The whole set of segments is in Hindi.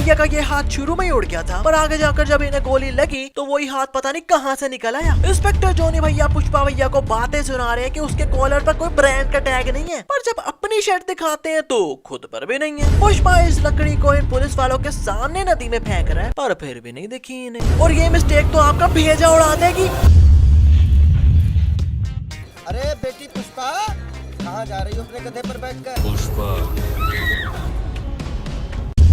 भैया का ये हाथ शुरू में ही उड़ गया था, पर आगे जाकर जब इन्हें गोली लगी तो वही हाथ पता नहीं कहां से निकल आया। इंस्पेक्टर जॉनी भैया पुष्पा भैया को बातें सुना रहे हैं कि उसके कॉलर पर कोई ब्रांड का टैग नहीं है, पर जब अपनी शर्ट दिखाते हैं तो खुद पर भी नहीं है। पुष्पा इस लकड़ी को इन पुलिस वालों के सामने नदी में फेंक रहा है, पर फिर भी नहीं दिखी इन्हें। और ये मिस्टेक तो आपका भेजा उड़ा देगी। अरे बेटी पुष्पा, कहाँ जा रही हो अपने गधे पर बैठकर? पुष्पा,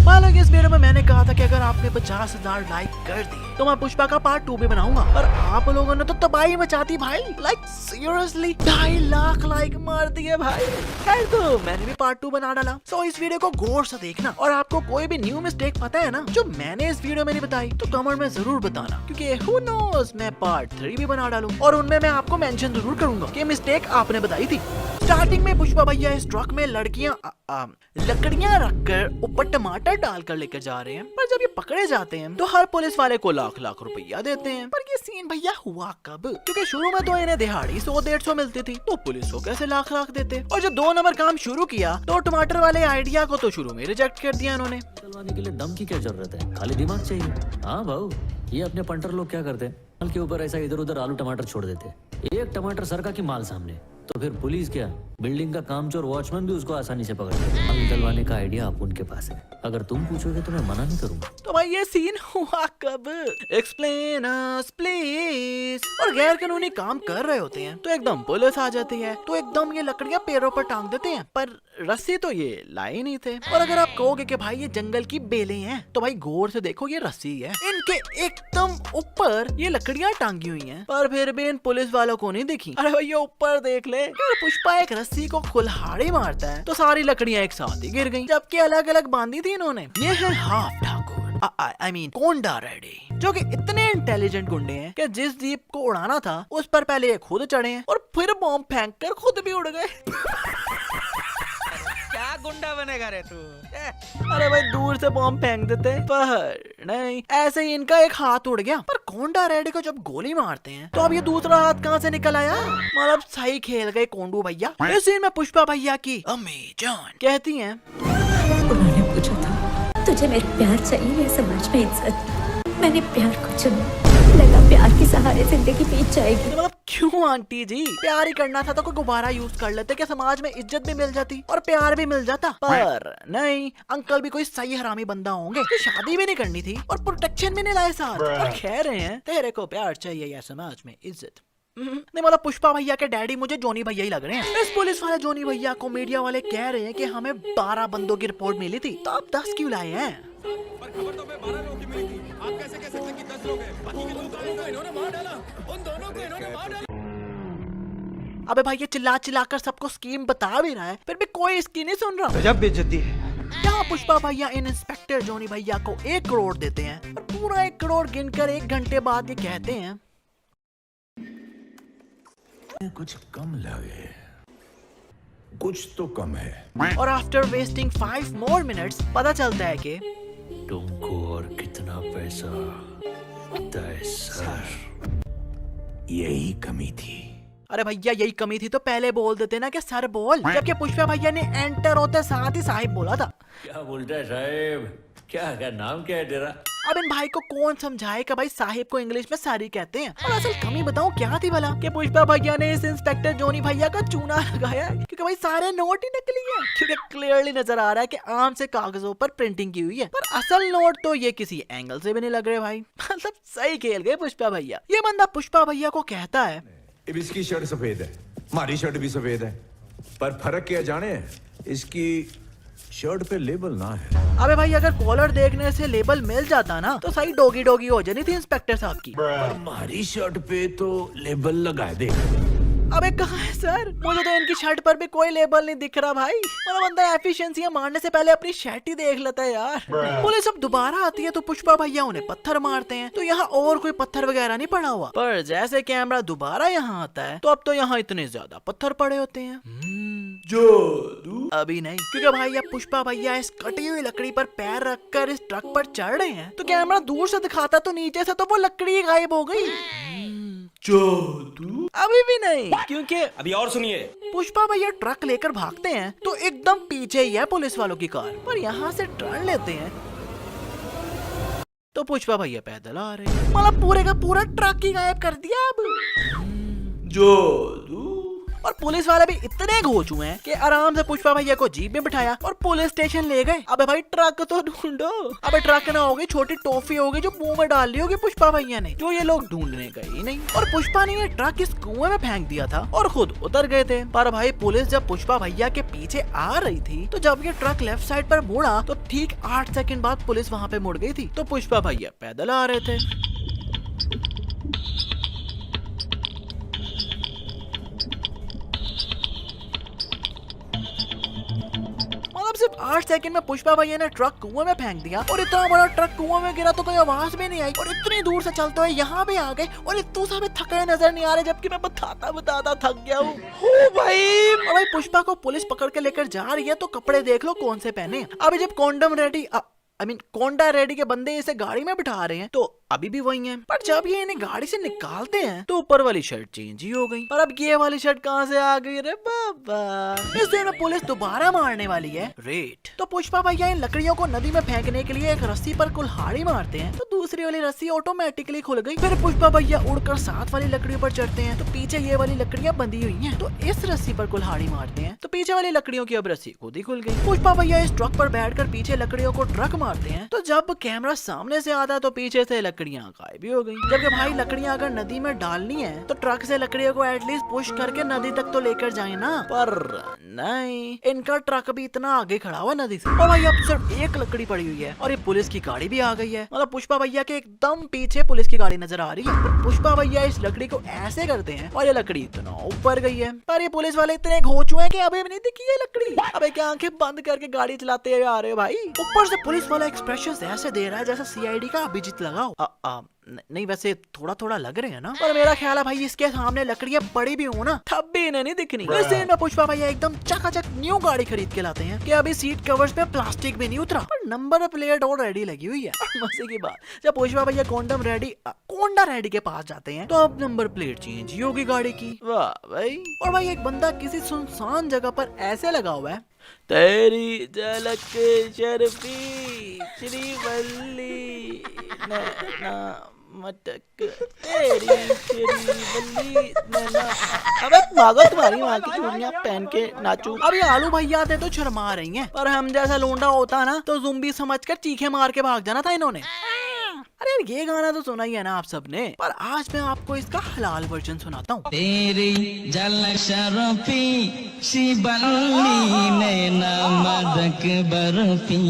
मालूम इस वीडियो में मैंने कहा था कि अगर आपने 50,000 लाइक कर दिए तो मैं पुष्पा का पार्ट 2 भी बनाऊंगा, और आप लोगों ने तो तबाही मचाती भाई। लाइक सीरियसली 2.5 लाख लाइक मार दिए भाई। खैर तो मैंने भी पार्ट 2 बना डाला। सो इस वीडियो को गौर से देखना, और आपको कोई भी न्यू मिस्टेक पता है ना जो मैंने इस वीडियो में नहीं बताई तो कमेंट में जरूर बताना, क्योंकि हु नोस मैं पार्ट 3 भी बना डालूं और उनमें मैं आपको मेंशन जरूर करूंगा कि मिस्टेक आपने बताई थी। स्टार्टिंग में पुष्पा भैया इस ट्रक में लकड़ियां रखकर ऊपर टमाटर डालकर लेकर जा रहे हैं, पर जब ये पकड़े जाते हैं तो हर पुलिस वाले को लाख लाख रुपया देते हैं। पर ये सीन भैया हुआ कब? क्योंकि शुरू में तो इन्हें दिहाड़ी 100-150 मिलती थी, तो पुलिस को कैसे लाख लाख देते? और जब 2 नंबर काम शुरू किया तो टमाटर वाले आइडिया को तो शुरू में रिजेक्ट कर दिया इन्होंने। चलवाने के लिए दम की क्या जरूरत है, खाली दिमाग चाहिए। हाँ भाऊ, ये अपने पंटर लोग क्या करते हैं, माल के ऊपर ऐसा इधर उधर आलू टमाटर छोड़ देते। एक टमाटर सरका की माल सामने, तो फिर पुलिस क्या, बिल्डिंग का कामचोर वॉचमैन भी उसको आसानी से पकड़ ले। माल निकलवाने का आइडिया आप उनके पास है, अगर तुम पूछोगे तो मैं मना नहीं करूंगा। तो भाई ये सीन हुआ कब? Explain us please. और गैर कानूनी काम कर रहे होते हैं तो एकदम पुलिस आ जाती है, तो एकदम ये लकड़ियां पैरों पर टांग देते हैं, पर रस्सी तो ये लाए नहीं थे। और अगर आप कहोगे कि भाई ये जंगल की बेलें हैं, तो भाई गौर से देखो ये रस्सी है, इनके एकदम ऊपर ये लकड़ियां टांगी हुई हैं, पर फिर भी इन पुलिस वालों को नहीं दिखी। अरे भाई ये ऊपर देख ले, अगर पुष्पा एक रस्सी को कुल्हाड़ी मारता है तो सारी लकड़ियां एक साथ ही गिर गईं, जबकि अलग अलग बांधी थी इन्होंने। ये है हाफ ठाकुर, I mean कोंडा रेड्डी, जो कि इतने इंटेलिजेंट गुंडे हैं कि जिस जीप को उड़ाना था उस पर पहले ये खुद चढ़े हैं और फिर बॉम्ब फेंक कर खुद भी उड़ गए। क्या गुंडा बनेगा रे तू? अरे भाई दूर से बॉम्ब फेंक देते, पर नहीं, ऐसे ही इनका एक हाथ उड़ गया। पर कोंडा रेड्डी को जब गोली मारते हैं तो अब ये दूसरा हाथ कहाँ से निकल आया? मतलब सही खेल गए कोंडू भैया। इस सीन में पुष्पा भैया की अम्मी जान कहती हैं, उन्होंने पूछा था तुझे मेरा प्यार चाहिए या समाज में इज्जत? मैंने प्यार को चुना, लगा प्यार के सहारे जिंदगी बीत जाएगी। मतलब क्यों आंटी जी, प्यार ही करना था तो कोई गुब्बारा यूज कर लेते कि समाज में इज्जत भी मिल जाती और प्यार भी मिल जाता। पर नहीं, अंकल भी कोई सही हरामी बंदा होंगे, तो शादी भी नहीं करनी थी और प्रोटेक्शन भी नहीं लाए साथ, और कह रहे हैं तेरे को प्यार चाहिए या समाज में इज्जत। नहीं मतलब पुष्पा भैया के डैडी मुझे जॉनी भैया ही लग रहे हैं। इस पुलिस वाले जॉनी भैया को मीडिया वाले कह रहे हैं कि हमें 12 बंदों की रिपोर्ट मिली थी, तो आप 10 क्यों लाए हैं? पर खबर तो हमें 12 लोगों की मिली थी, आप कैसे कह सकते कि 10 लोग हैं? बाकी के लोग को इन्होंने मार डाला, उन दोनों को इन्होंने मार डाला। अबे भाई ये चिल्ला चिल्ला कर सबको स्कीम बता भी रहा है, फिर भी कोई इसकी नहीं सुन रहा। गजब बेइज्जती है। यहाँ पुष्पा भैया इन इंस्पेक्टर जॉनी भैया को 1 करोड़ देते हैं, और पूरा 1 करोड़ गिनकर 1 घंटे बाद ये कहते हैं, कुछ कम लगे, कुछ तो कम है। और आफ्टर वेस्टिंग 5 more minutes पता चलता है कि तुमको और कितना पैसा तय सर? यही कमी थी। अरे भैया यही कमी थी तो पहले बोल देते ना कि सर बोल, जबकि पुष्पा भैया ने एंटर होते साथ ही साहिब बोला था। क्या बोलता है साहेब? क्या नाम क्या है तेरा? अब इन भाई को कौन समझाए कि भाई साहिब को इंग्लिश में सारी कहते हैं। और असल कमी बताऊं क्या थी भला, कि पुष्पा भैया ने इस इंस्पेक्टर जॉनी भैया का चूना लगाया, क्योंकि भाई सारे नोट ही नकली हैं, क्योंकि क्लियरली नजर आ रहा है कि आम से कागजों पर प्रिंटिंग की हुई है, पर असल नोट तो ये किसी एंगल से भी नहीं लग रहे भाई। मतलब सही खेल गए पुष्पा भैया। ये बंदा पुष्पा भैया को कहता है, इसकी शर्ट सफेद है, हमारी शर्ट भी सफेद है, पर फर्क क्या जाने, इसकी शर्ट पे लेबल ना है। अबे भाई अगर कॉलर देखने से लेबल मिल जाता ना तो सही डोगी डोगी हो जानी थी इंस्पेक्टर साहब की। हमारी शर्ट पे तो लेबल लगा दे। अबे कहाँ है सर? मुझे तो इनकी शर्ट पर भी कोई लेबल नहीं दिख रहा भाई। मतलब बंदा एफिशिएंसियां मारने से पहले अपनी शर्ट ही देख लेता है यार। पुलिस अब दोबारा आती है तो पुष्पा भैया उन्हें पत्थर मारते हैं, तो यहाँ और कोई पत्थर वगैरह नहीं पड़ा हुआ, पर जैसे कैमरा दोबारा यहाँ आता है तो अब तो यहाँ इतने ज्यादा पत्थर पड़े होते हैं। जादू अभी नहीं, क्योंकि भाई अब पुष्पा भैया इस कटी हुई लकड़ी पर पैर रखकर इस ट्रक पर चढ़ रहे हैं, तो कैमरा दूर से दिखाता तो नीचे से तो वो लकड़ी गायब हो गई। जादू अभी भी नहीं, क्योंकि अभी और सुनिए। पुष्पा भैया ट्रक लेकर भागते हैं तो एकदम पीछे ही है पुलिस वालों की कार, पर यहाँ से टर्न लेते हैं तो पुष्पा भैया पैदल आ रहे हैं, मतलब पूरे का पूरा ट्रक ही गायब कर दिया अब। जादू। और पुलिस वाले भी इतने घोचू हैं कि आराम से पुष्पा भैया को जीप में बिठाया और पुलिस स्टेशन ले गए। अबे भाई ट्रक तो ढूंढो। अबे ट्रक ना होगी, छोटी टॉफी होगी जो मुंह में डाल ली होगी पुष्पा भैया ने, जो ये लोग ढूंढने गए ही नहीं। और पुष्पा ने ये ट्रक इस कुएं में फेंक दिया था और खुद उतर गए थे। पर भाई पुलिस जब पुष्पा भैया के पीछे आ रही थी तो जब ये ट्रक लेफ्ट साइड पर मुड़ा तो ठीक 8 सेकंड बाद पुलिस वहाँ पे मुड़ गई थी। तो पुष्पा भैया पैदल आ रहे थे। सिर्फ 8 सेकंड में पुष्पा भैया ने ट्रक कुएं में फेंक दिया और इतना बड़ा ट्रक कुएं में गिरा तो कोई आवाज भी नहीं आई और इतनी दूर से चलते हुए यहाँ भी आ गए और इतू सा भी थके नजर नहीं आ रहे, जबकि मैं बताता थक गया हूँ। हो भाई। और भाई पुष्पा को पुलिस पकड़ के लेकर जा रही है तो कपड़े देख लो कौन से पहने। अभी जब कोंडा रेडी के बंदे इसे गाड़ी में बिठा रहे हैं तो अभी भी वही है, पर जब ये इन्हें गाड़ी से निकालते हैं तो ऊपर वाली शर्ट चेंज ही हो गई। पर अब ये वाली शर्ट कहाँ से आ गई रे बाबा। इस दिन में पुलिस दोबारा मारने वाली है रेड। तो पुष्पा भैया इन लकड़ियों को नदी में फेंकने के लिए एक रस्सी पर कुल्हाड़ी मारते हैं तो दूसरी वाली रस्सी ऑटोमेटिकली खुल गई। फिर पुष्पा भैया उड़कर 7 वाली लकड़ियों पर चढ़ते हैं तो पीछे ये वाली लकड़ियां बंधी हुई हैं तो इस रस्सी पर कुल्हाड़ी मारते हैं तो पीछे वाली लकड़ियों की अब रस्सी खुद ही खुल गई। पुष्पा भैया इस ट्रक पर बैठकर पीछे लकड़ियों को ट्रक मारते हैं तो जब कैमरा सामने से आता है तो पीछे से लकड़ियां गायब भी हो गई। जबकि भाई लकड़ियां अगर नदी में डालनी है तो ट्रक से लकड़ियों को एटलीस्ट पुश करके नदी तक तो लेकर जाए ना, पर नहीं, इनका ट्रक भी इतना आगे खड़ा हुआ नदी से। और भाई अब सिर्फ एक लकड़ी पड़ी हुई है और ये पुलिस की गाड़ी भी आ गई है। मतलब पुष्पा भैया के एकदम पीछे पुलिस की गाड़ी नजर आ रही है। तो पुष्पा भैया इस लकड़ी को ऐसे करते हैं और ये लकड़ी इतना ऊपर गई है, पर ये पुलिस वाले इतने घोचू हैं कि अभी भी नहीं दिखी ये लकड़ी। अबे क्या आंखें बंद करके गाड़ी चलाते हुए आ रहे हो भाई। ऊपर से पुलिस वाला एक्सप्रेशन ऐसे दे रहा है जैसे सीआईडी का अभिजीत लगाओ। नहीं वैसे थोड़ा थोड़ा लग रहे हैं ना, पर मेरा ख्याल है भाई इसके सामने लकड़ियां पड़ी भी हो ना तब भी इन्हें नहीं दिखनी। इस सीन में पुष्पा भैया एकदम चकाचक न्यू गाड़ी खरीद के लाते हैं कि अभी सीट कवर्स पे प्लास्टिक भी नहीं उतरा पर नंबर प्लेट ऑलरेडी लगी हुई है। मजे की बात, जब पुष्पा भैया कोंडा रेडी के पास जाते हैं तो अब नंबर प्लेट चेंज ही होगी गाड़ी की। वाह भाई। और भाई एक बंदा किसी सुनसान जगह पर ऐसे लगा हुआ है, तेरी झलक शर्फी श्रीवल्ली नैना मटक तेरी श्रीवल्ली नैना। अबे भागो, तुम्हारी माँ की चूड़ियां पहन के नाचू। अभी आलू भैया थे तो शर्मा रही हैं, पर हम जैसा लोंडा होता ना तो ज़ुम्बी समझकर चीखे मार के भाग जाना था इन्होंने। अरे ये गाना तो सुना ही है ना आप सबने, पर आज मैं आपको इसका हलाल वर्जन सुनाता हूँ। तेरी झलक शर्फी श्रीवल्ली नैना मदक बर्फी,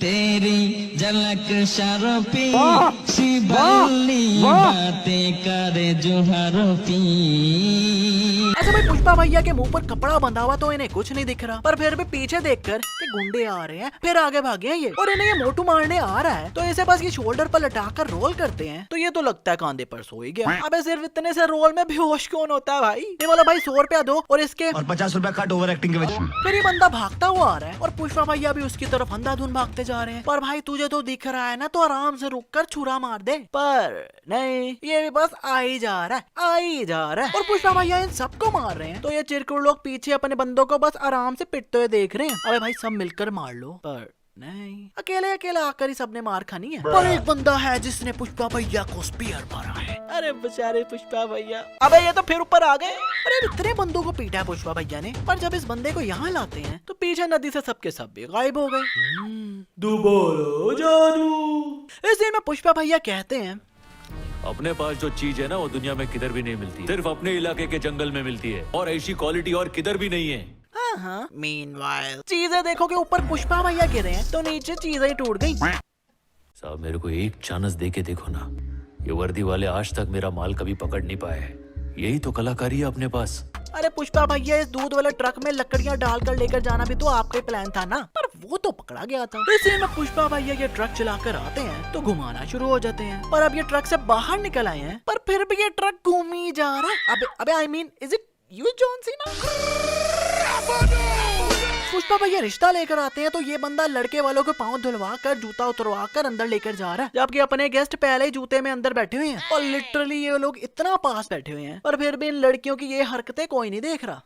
तेरी झलक शर्फी श्रीवल्ली बातें करे जो हरफी। अच्छा भाई पुष्पा भैया के मुंह पर कपड़ा बंधा हुआ तो इन्हें कुछ नहीं दिख रहा, पर फिर भी पीछे देखकर कि गुंडे आ रहे हैं फिर आगे भागे हैं ये और इन्हें ये मोटू मारने आ रहा है तो इसे बस ये शोल्डर पर लटाकर रोल करते हैं तो ये तो लगता है कांधे पर सो ही गया। अबे सिर्फ इतने से रोल में बेहोश कौन होता है भाई। ये वाला भाई 100 रुपया दो और इसके और 50 रुपया कट ओवर एक्टिंग के वजह। फिर ये बंदा भागता हुआ आ रहा है और पुष्पा भैया भी उसकी तरफ अंधाधुंध भागते जा रहे हैं। पर भाई तुझे तो दिख रहा है ना तो आराम से रुक कर छुरा मार दे, पर नहीं, ये भी बस आ ही जा रहा है और पुष्पा भैया इन सबको मार रहे हैं तो ये चिरकुट लोग पीछे अपने बंदों को बस आराम से पिटते हुए देख रहे हैं। अबे भाई सब मिलकर मार लो, पर नहीं, अकेले आकर ही सबने मार खानी है। पर एक बंदा है जिसने पुष्पा भैया को स्पीयर मारा है। अरे बेचारे पुष्पा भैया। अबे ये तो फिर ऊपर आ गए। अरे इतने बंदों को पीटा है पुष्पा भैया ने, पर जब इस बंदे को यहाँ लाते हैं तो पीछे नदी से सबके सब भी गायब हो गए। दोबारा जादू। इस दिन में पुष्पा भैया कहते हैं, अपने पास जो चीज है ना वो दुनिया में किधर भी नहीं मिलती, सिर्फ अपने इलाके के जंगल में मिलती है और ऐसी क्वालिटी और किधर भी नहीं है। हाँ, मीनवाइल चीजें देखो कि ऊपर पुष्पा भैया गिरे हैं तो नीचे चीजें ही टूट गई। साहब मेरे को एक चांस दे के देखो ना, ये वर्दी वाले आज तक मेरा माल कभी पकड़ नहीं पाए, यही तो कलाकारी है अपने पास। अरे पुष्पा भैया इस दूध वाले ट्रक में लकड़ियां डालकर लेकर जाना भी तो आपका ही प्लान था ना, पर वो तो पकड़ा गया था। इसी में पुष्पा भैया ये ट्रक चलाकर आते हैं तो घुमाना शुरू हो जाते हैं, पर अब ये ट्रक से बाहर निकल आए हैं पर फिर भी ये ट्रक घूम ही जा रहा है। अबे I mean is it you John Cena. Pushpa भैया रिश्ता लेकर आते हैं तो ये बंदा लड़के वालों के पाँव धुलवा कर जूता उतरवा कर अंदर लेकर जा रहा है, जबकि अपने गेस्ट पहले ही जूते में अंदर बैठे हुए हैं और लिटरली ये लोग इतना पास बैठे हुए हैं पर फिर भी इन लड़कियों की ये हरकतें कोई नहीं देख रहा।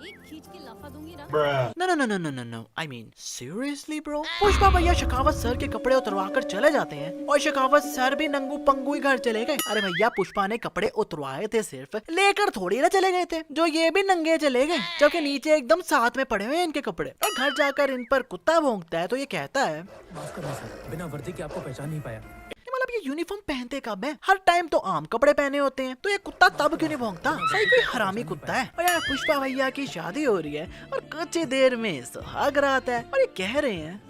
एक खींच के लाफा दूंगी no no no no no no no, I mean seriously bro. Pushpa भैया शेखावत सर के कपड़े उतरवा कर चले जाते हैं और शेखावत सर भी नंगू पंगू ही घर चले गए। अरे भैया पुष्पा ने कपड़े उतरवाए थे, सिर्फ लेकर थोड़ी ना चले गए थे, जो ये भी नंगे चले गए, जबकि नीचे एकदम साथ में पड़े हुए हैं इनके कपड़े। और घर जाकर इन पर कुत्ता भौंकता है तो ये कहता है माफ करना सर, बिना वर्दी के आपको पहचान नहीं पाया। मतलब ये यूनिफॉर्म पहनते कब है? हर टाइम तो आम कपड़े पहने होते हैं, तो ये कुत्ता तब क्यों नहीं भौंकता? सही कोई हरामी कुत्ता है। और यार पुष्पा भैया की शादी हो रही है और कुछ ही देर में सुहाग रात है और ये कह रहे हैं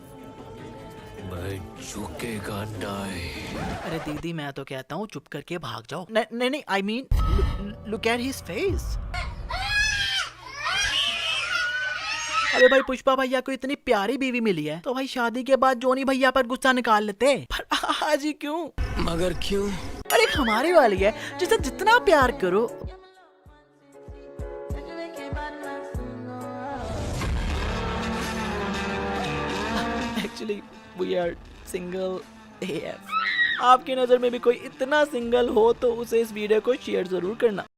मैं झुकेगा नहीं। अरे दीदी मैं तो कहता हूँ चुप करके भाग जाओ। नहीं नहीं, I mean look at his face. अरे भाई पुष्पा भैया को इतनी प्यारी बीवी मिली है तो भाई शादी के बाद जोनी भैया पर गुस्सा निकाल लेते, पर आज ही क्यों? मगर क्यों? और एक हमारी वाली है जिसे जितना प्यार करो। Actually we are single AF। आपकी नजर में भी कोई इतना सिंगल हो तो उसे इस वीडियो को शेयर जरूर करना।